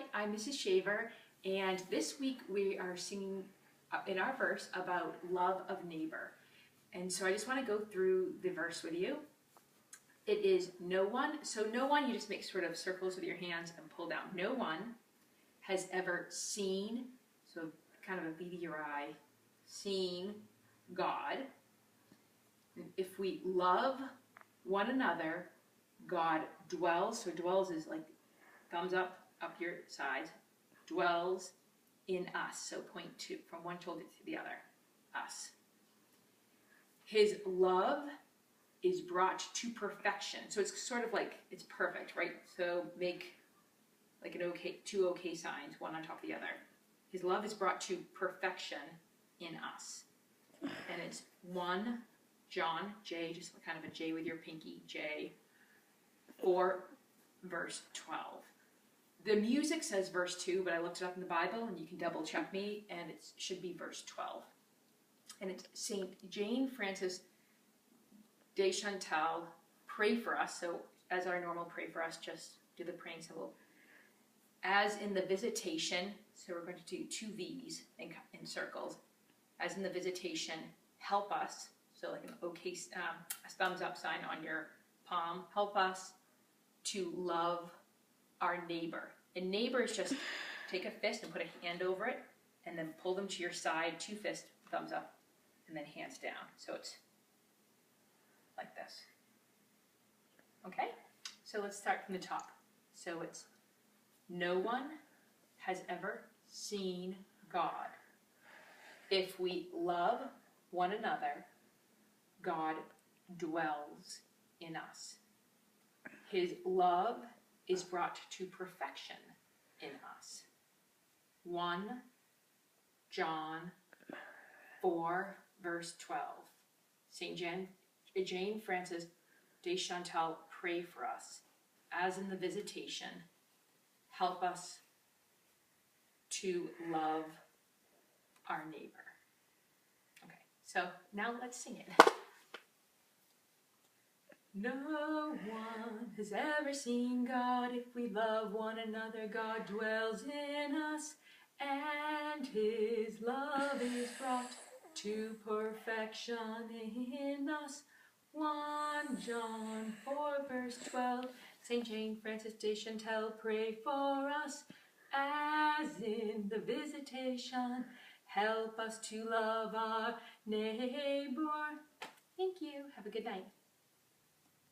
Hi, I'm Mrs. Shaver, and this week we are singing in our verse about love of neighbor. And so I just want to go through the verse with you. It is no one, so no one, you just make sort of circles with your hands and pull down. No one has ever seen, so kind of a bead of your eye, seen God. And if we love one another, God dwells, so dwells is like thumbs up your sides, dwells in us. So point to from one shoulder to the other, us. His love is brought to perfection. So it's sort of like, it's perfect, right? So make like an okay, two okay signs, one on top of the other. His love is brought to perfection in us. And it's 1 John, J, just kind of a J with your pinky, J, 4 verse 12. The music says verse 2, but I looked it up in the Bible, and you can double check me, and it should be verse 12. And it's St. Jane Frances de Chantal, pray for us. So as our normal pray for us, just do the praying symbol. As in the visitation, so we're going to do 2 V's in circles. As in the visitation, help us. So like an okay, a thumbs up sign on your palm. Help us to love our neighbor. And neighbor is just take a fist and put a hand over it, and then pull them to your side, 2 fists, thumbs up, and then hands down. So it's like this. Okay? So let's start from the top. So it's no one has ever seen God. If we love one another, God dwells in us. His love is brought to perfection in us. 1 John 4 verse 12. St. Jane Frances de Chantal, pray for us. As in the visitation, help us to love our neighbor. Okay, so now let's sing it. No one has ever seen God. If we love one another, God dwells in us, and His love is brought to perfection in us. 1 John 4 verse 12. St. Jane Frances de Chantal, pray for us. As in the visitation, help us to love our neighbor. Thank you. Have a good night.